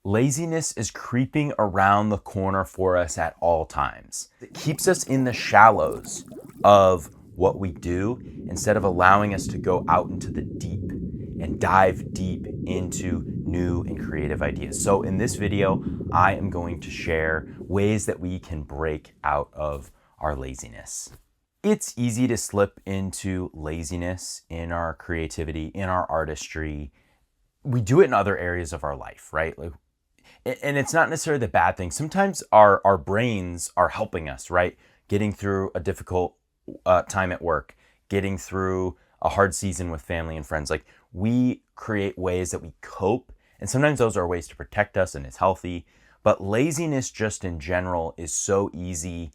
Laziness is creeping around the corner for us at all times. It keeps us in the shallows of what we do instead of allowing us to go out into the deep and dive deep into new and creative ideas. So in this video, I am going to share ways that we can break out of our laziness. It's easy to slip into laziness in our creativity, in our artistry. We do it in other areas of our life, right? And it's not necessarily the bad thing. Sometimes our brains are helping us, right? Getting through a difficult time at work, getting through a hard season with family and friends. Like, we create ways that we cope, and sometimes those are ways to protect us, and it's healthy. But laziness just in general is so easy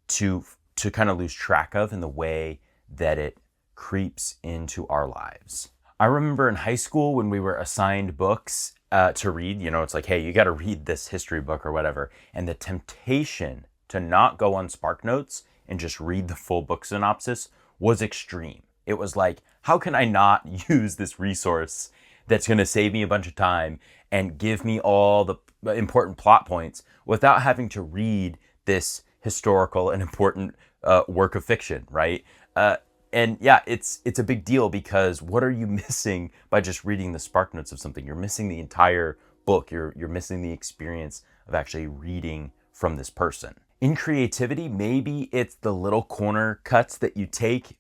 to kind of lose track of in the way that it creeps into our lives. I remember in high school when we were assigned books to read, it's like, hey, you got to read this history book or whatever. And the temptation to not go on SparkNotes and just read the full book synopsis was extreme. It was like, how can I not use this resource that's going to save me a bunch of time and give me all the important plot points without having to read this historical and important work of fiction, right? And yeah, it's a big deal, because what are you missing by just reading the SparkNotes of something? You're missing the entire book. You're missing the experience of actually reading from this person. In creativity, maybe it's the little corner cuts that you take.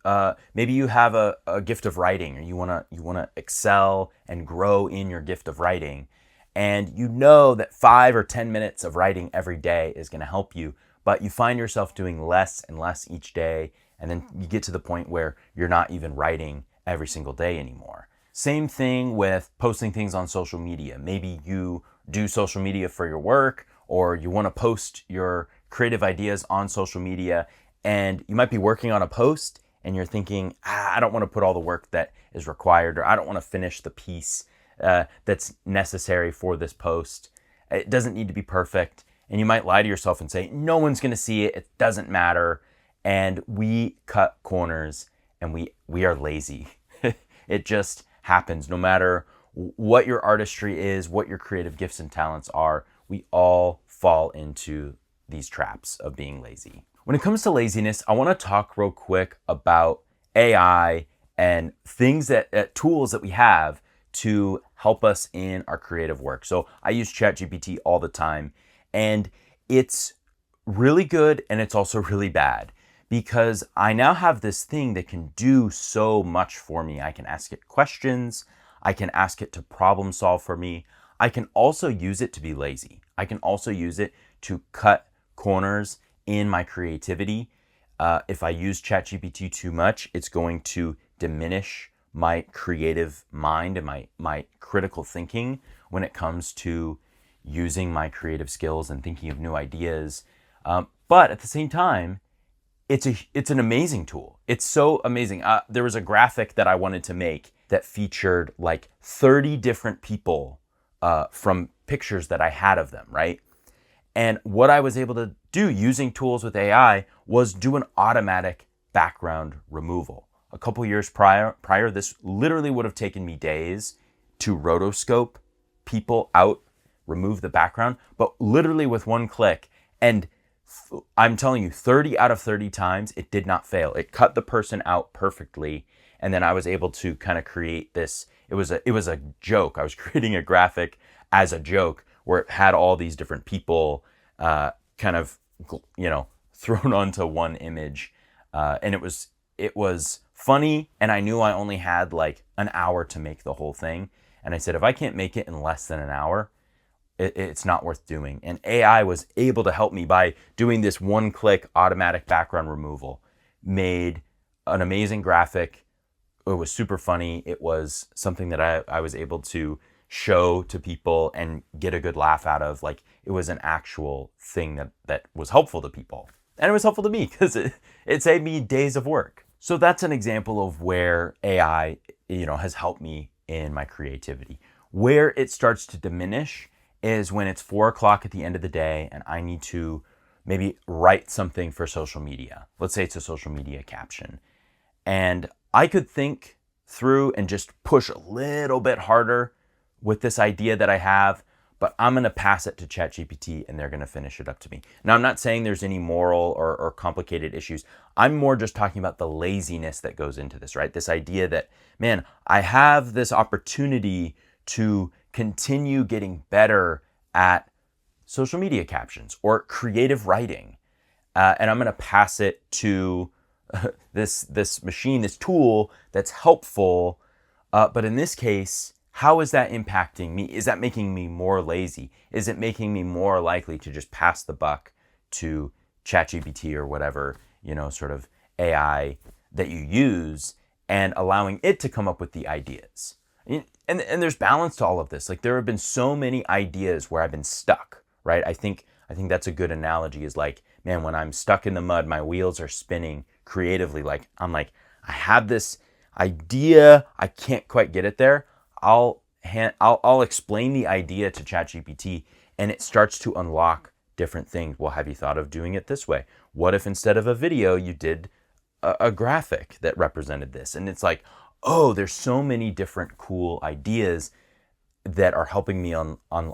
Maybe you have a gift of writing, or you wanna excel and grow in your gift of writing, and you know that 5 or 10 minutes of writing every day is gonna help you, but you find yourself doing less and less each day. And then you get to the point where you're not even writing every single day anymore. Same thing with posting things on social media. Maybe you do social media for your work, or you want to post your creative ideas on social media, and you might be working on a post and you're thinking, I don't want to put all the work that is required, or I don't want to finish the piece that's necessary for this post. It doesn't need to be perfect. And you might lie to yourself and say, no one's going to see it. It doesn't matter. And we cut corners, and we are lazy. It just happens. No matter what your artistry is, what your creative gifts and talents are, we all fall into these traps of being lazy. When it comes to laziness, I want to talk real quick about AI and things tools that we have to help us in our creative work. So I use ChatGPT all the time, and it's really good, and it's also really bad, because I now have this thing that can do so much for me. I can ask it questions. I can ask it to problem solve for me. I can also use it to be lazy. I can also use it to cut corners in my creativity. If I use ChatGPT too much, it's going to diminish my creative mind and my critical thinking when it comes to using my creative skills and thinking of new ideas. But at the same time, it's an amazing tool. It's so amazing. There was a graphic that I wanted to make that featured like 30 different people from pictures that I had of them, right? And what I was able to do using tools with AI was do an automatic background removal. A couple years prior, this literally would have taken me days to rotoscope people out, remove the background, but literally with one click. And I'm telling you, 30 out of 30 times, it did not fail. It cut the person out perfectly. And then I was able to kind of create this. It was a joke. I was creating a graphic as a joke where it had all these different people kind of, thrown onto one image. And it was funny. And I knew I only had like an hour to make the whole thing. And I said, if I can't make it in less than an hour, it's not worth doing. And AI was able to help me by doing this one-click automatic background removal. Made an amazing graphic. It was super funny. It was something that I was able to show to people and get a good laugh out of. Like, it was an actual thing that was helpful to people. And it was helpful to me because it saved me days of work. So that's an example of where AI, has helped me in my creativity. Where it starts to diminish is when it's 4 o'clock at the end of the day and I need to maybe write something for social media. Let's say it's a social media caption. And I could think through and just push a little bit harder with this idea that I have, but I'm going to pass it to ChatGPT and they're going to finish it up to me. Now, I'm not saying there's any moral or complicated issues. I'm more just talking about the laziness that goes into this, right? This idea that, man, I have this opportunity to continue getting better at social media captions or creative writing. And I'm going to pass it to this machine, this tool that's helpful. But in this case, how is that impacting me? Is that making me more lazy? Is it making me more likely to just pass the buck to ChatGPT or whatever, sort of AI that you use, and allowing it to come up with the ideas? And there's balance to all of this. Like, there have been so many ideas where I've been stuck, right? I think that's a good analogy, is like, man, when I'm stuck in the mud, my wheels are spinning creatively. Like, I have this idea, I can't quite get it there. I'll explain the idea to ChatGPT and it starts to unlock different things. Well, have you thought of doing it this way? What if instead of a video, you did a graphic that represented this? And it's like, oh, there's so many different cool ideas that are helping me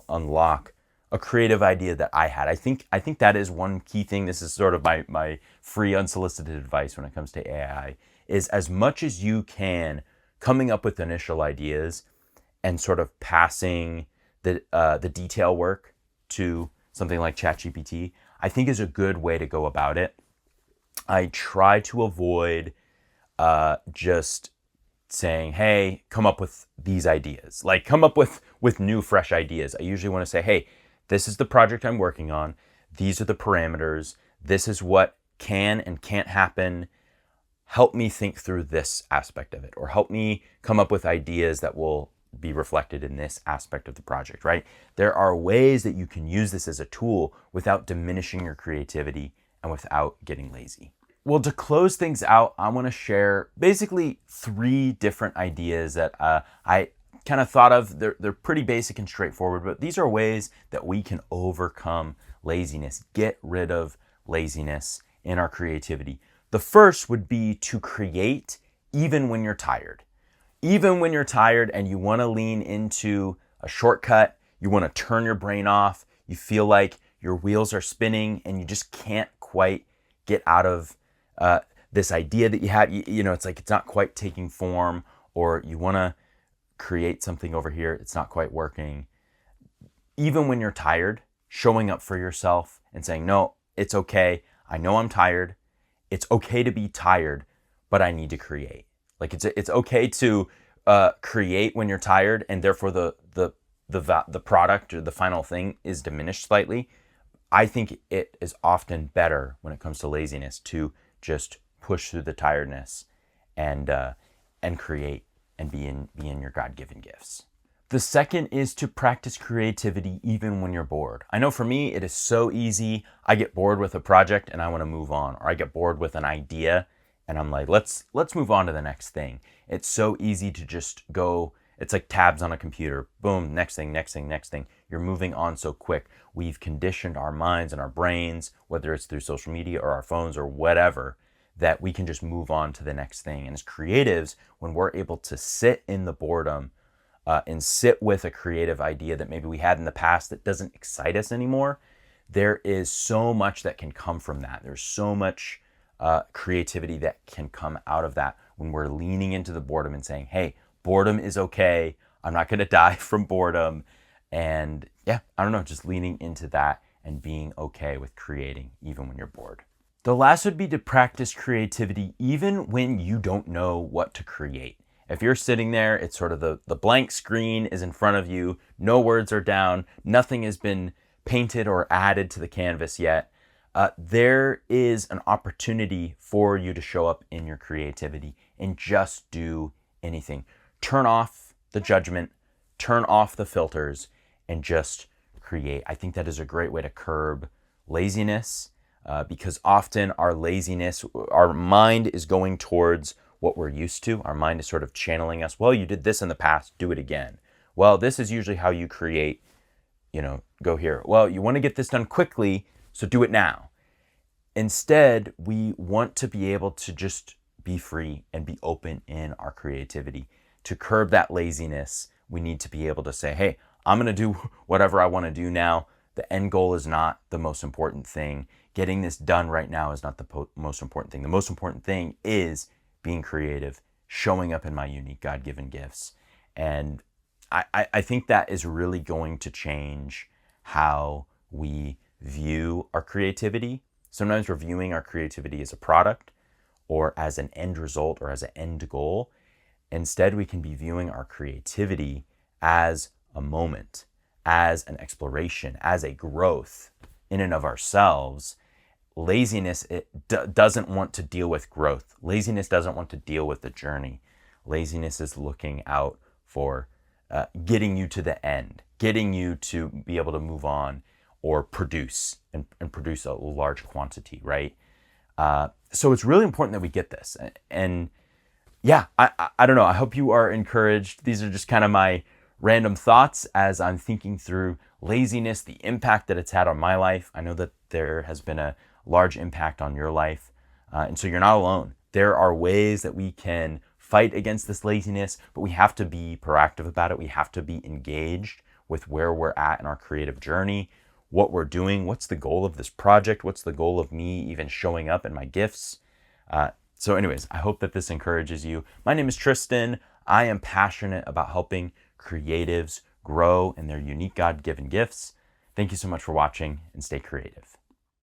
unlock a creative idea that I had. I think that is one key thing. This is sort of my free unsolicited advice when it comes to AI, is as much as you can coming up with initial ideas and sort of passing the detail work to something like ChatGPT, I think is a good way to go about it. I try to avoid just saying, hey, come up with these ideas. Like, come up with new, fresh ideas. I usually want to say, hey, this is the project I'm working on. These are the parameters. This is what can and can't happen. Help me think through this aspect of it, or help me come up with ideas that will be reflected in this aspect of the project, right? There are ways that you can use this as a tool without diminishing your creativity and without getting lazy. Well, to close things out, I want to share basically 3 different ideas that I kind of thought of. They're pretty basic and straightforward, but these are ways that we can overcome laziness, get rid of laziness in our creativity. The first would be to create even when you're tired. Even when you're tired and you want to lean into a shortcut, you want to turn your brain off, you feel like your wheels are spinning and you just can't quite get out of this idea that you had. It's like it's not quite taking form, or you want to create something over here, it's not quite working. Even when you're tired, showing up for yourself and saying, no, it's okay. I know I'm tired. It's okay to be tired, but I need to create. Like, it's okay to create when you're tired, and therefore the product or the final thing is diminished slightly. I think it is often better when it comes to laziness to just push through the tiredness and create and be in your God-given gifts. The second is to practice creativity even when you're bored. I know for me, it is so easy. I get bored with a project and I want to move on, or I get bored with an idea and I'm like, let's move on to the next thing. It's so easy to just go, it's like tabs on a computer. Boom, next thing, next thing, next thing. You're moving on so quick. We've conditioned our minds and our brains, whether it's through social media or our phones or whatever, that we can just move on to the next thing. And as creatives, when we're able to sit in the boredom and sit with a creative idea that maybe we had in the past that doesn't excite us anymore, there is so much that can come from that. There's so much creativity that can come out of that when we're leaning into the boredom and saying, hey, boredom is okay. I'm not going to die from boredom. And yeah, I don't know, just leaning into that and being okay with creating even when you're bored. The last would be to practice creativity even when you don't know what to create. If you're sitting there, it's sort of the blank screen is in front of you, no words are down, nothing has been painted or added to the canvas yet. There is an opportunity for you to show up in your creativity and just do anything. Turn off the judgment, turn off the filters, and just create. I think that is a great way to curb laziness, because often our laziness, our mind is going towards what we're used to. Our mind is sort of channeling us. Well, you did this in the past, do it again. Well, this is usually how you create, go here. Well, you want to get this done quickly, so do it now. Instead, we want to be able to just be free and be open in our creativity. To curb that laziness, we need to be able to say, hey, I'm going to do whatever I want to do now. The end goal is not the most important thing. Getting this done right now is not the most important thing. The most important thing is being creative, showing up in my unique God-given gifts. And I think that is really going to change how we view our creativity. Sometimes we're viewing our creativity as a product or as an end result or as an end goal. Instead, we can be viewing our creativity as a moment, as an exploration, as a growth in and of ourselves. Laziness doesn't want to deal with growth. Laziness doesn't want to deal with the journey. Laziness is looking out for getting you to the end, getting you to be able to move on or produce and produce a large quantity, right? So it's really important that we get this. And yeah, I don't know. I hope you are encouraged. These are just kind of my random thoughts as I'm thinking through laziness, the impact that it's had on my life. I know that there has been a large impact on your life. And so you're not alone. There are ways that we can fight against this laziness, but we have to be proactive about it. We have to be engaged with where we're at in our creative journey, what we're doing, what's the goal of this project, what's the goal of me even showing up in my gifts. So anyways, I hope that this encourages you. My name is Tristan. I am passionate about helping creatives grow in their unique God-given gifts. Thank you so much for watching, and stay creative.